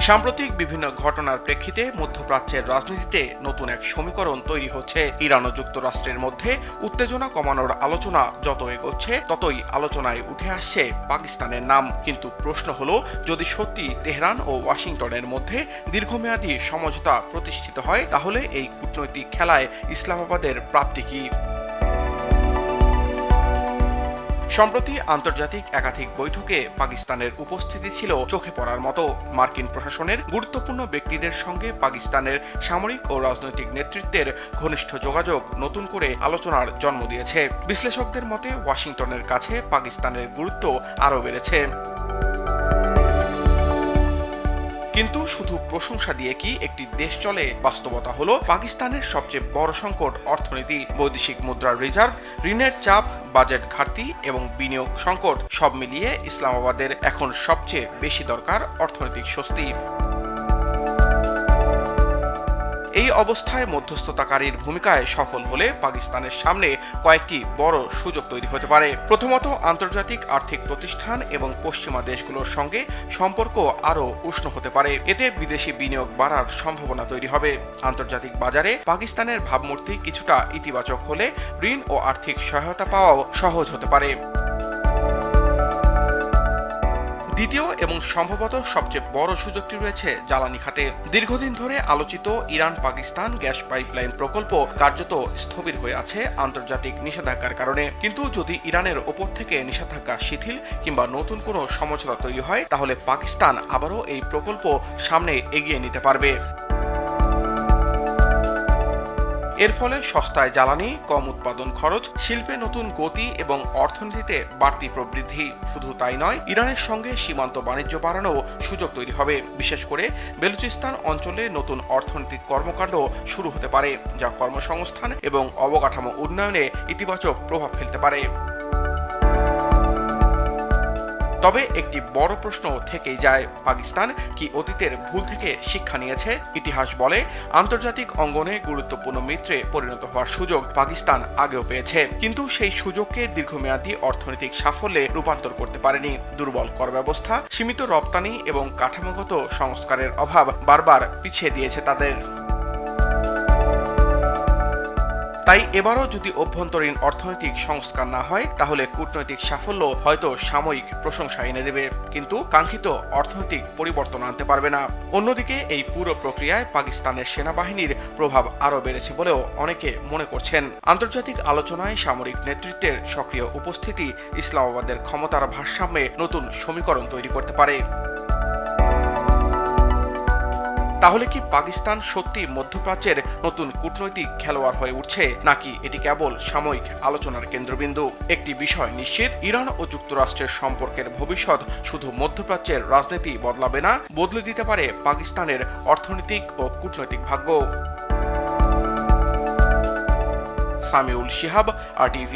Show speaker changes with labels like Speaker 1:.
Speaker 1: সাম্প্রতিক বিভিন্ন ঘটনার প্রেক্ষিতে মধ্যপ্রাচ্যের রাজনীতিতে নতুন এক সমীকরণ তৈরি হচ্ছে। ইরান ও যুক্তরাষ্ট্রের মধ্যে উত্তেজনা কমানোর আলোচনা যত এগোচ্ছে ততই আলোচনায় উঠে আসছে পাকিস্তানের নাম। কিন্তু প্রশ্ন হলো, যদি সত্যি তেহরান ও ওয়াশিংটনের মধ্যে দীর্ঘমেয়াদী সমঝোতা প্রতিষ্ঠিত হয়, তাহলে এই কূটনৈতিক খেলায় ইসলামাবাদের প্রাপ্তি কি? সম্প্রতি আন্তর্জাতিক একাধিক বৈঠকে পাকিস্তানের উপস্থিতি ছিল চোখে পড়ার মতো। মার্কিন প্রশাসনের গুরুত্বপূর্ণ ব্যক্তিদের সঙ্গে পাকিস্তানের সামরিক ও রাজনৈতিক নেতৃত্বের ঘনিষ্ঠ যোগাযোগ নতুন করে আলোচনার জন্ম দিয়েছে। বিশ্লেষকদের মতে ওয়াশিংটনের কাছে পাকিস্তানের গুরুত্ব আরও বেড়েছে। কিন্তু শুধু প্রশংসা দিয়ে কি একটি দেশ চলে? বাস্তবতা হলো, পাকিস্তানের সবচেয়ে বড় সংকট অর্থনীতি। বৈদেশিক মুদ্রার রিজার্ভ, ঋণের চাপ, বাজেট ঘাটতি এবং বিনিয়োগ সংকট সব মিলিয়ে ইসলামাবাদের এখন সবচেয়ে বেশি দরকার অর্থনৈতিক স্বস্তি। এই অবস্থায় মধ্যস্থতাকারীর ভূমিকায় সফল হলে পাকিস্তানের সামনে কয়েকটি বড় সুযোগ তৈরি হতে পারে। প্রথমত, আন্তর্জাতিক আর্থিক প্রতিষ্ঠান এবং পশ্চিমা দেশগুলোর সঙ্গে সম্পর্ক আরও উষ্ণ হতে পারে। এতে বিদেশি বিনিয়োগ বাড়ার সম্ভাবনা তৈরি হবে। আন্তর্জাতিক বাজারে পাকিস্তানের ভাবমূর্তি কিছুটা ইতিবাচক হলে ঋণ ও আর্থিক সহায়তা পাওয়াও সহজ হতে পারে। দ্বিতীয় এবং সম্ভবত সবচেয়ে বড় সুযোগটি রয়েছে জ্বালানি খাতে। দীর্ঘদিন ধরে আলোচিত ইরান পাকিস্তান গ্যাস পাইপলাইন প্রকল্প কার্যত স্থবির হয়ে আছে আন্তর্জাতিক নিষেধাজ্ঞার কারণে। কিন্তু যদি ইরানের ওপর থেকে নিষেধাজ্ঞা শিথিল কিংবা নতুন কোনো সমঝোতা তৈরি হয়, তাহলে পাকিস্তান আবারও এই প্রকল্প সামনে এগিয়ে নিতে পারবে। এর ফলে সস্তায় জ্বালানি, কম উৎপাদন খরচ, শিল্পে নতুন গতি এবং অর্থনীতিতে বাড়তি প্রবৃদ্ধি। শুধু তাই নয়, ইরানের সঙ্গে সীমান্ত বাণিজ্য বাড়ানোও সুযোগ তৈরি হবে। বিশেষ করে বেলুচিস্তান অঞ্চলে নতুন অর্থনৈতিক কর্মকাণ্ড শুরু হতে পারে, যা কর্মসংস্থান এবং অবকাঠামো উন্নয়নে ইতিবাচক প্রভাব ফেলতে পারে। তবে একটি বড় প্রশ্ন থেকেই যায়, পাকিস্তান কি অতীতের ভুল থেকে শিক্ষা নিয়েছে? ইতিহাস বলে, আন্তর্জাতিক অঙ্গনে গুরুত্বপূর্ণ মিত্রে পরিণত হওয়ার সুযোগ পাকিস্তান আগেও পেয়েছে, কিন্তু সেই সুযোগকে দীর্ঘমেয়াদী অর্থনৈতিক সাফল্যে রূপান্তর করতে পারেনি। দুর্বল কর ব্যবস্থা, সীমিত রপ্তানি এবং কাঠামোগত সংস্কারের অভাব বারবার পিছিয়ে দিয়েছে তাদের। তাই এবারও যদি অভ্যন্তরীণ অর্থনৈতিক সংস্কার না হয়, তাহলে কূটনৈতিক সাফল্য হয়তো সাময়িক প্রশংসা এনে দেবে, কিন্তু কাঙ্ক্ষিত অর্থনৈতিক পরিবর্তন আনতে পারবে না। অন্যদিকে এই পুরো প্রক্রিয়ায় পাকিস্তানের সেনাবাহিনীর প্রভাব আরও বেড়েছে বলেও অনেকে মনে করছেন। আন্তর্জাতিক আলোচনায় সামরিক নেতৃত্বের সক্রিয় উপস্থিতি ইসলামাবাদের ক্ষমতার ভারসাম্যে নতুন সমীকরণ তৈরি করতে পারে। তাহলে কি পাকিস্তান সত্যি মধ্যপ্রাচ্যের নতুন কূটনৈতিক খেলোয়াড় হয়ে উঠছে, নাকি এটি কেবল সাময়িক আলোচনার কেন্দ্রবিন্দু? একটি বিষয় নিশ্চিত, ইরান ও যুক্তরাষ্ট্রের সম্পর্কের ভবিষ্যৎ শুধু মধ্যপ্রাচ্যের রাজনীতি বদলাবে না, বদলে দিতে পারে পাকিস্তানের অর্থনৈতিক ও কূটনৈতিক ভাগ্য। সামিউল শিহাব, RTV।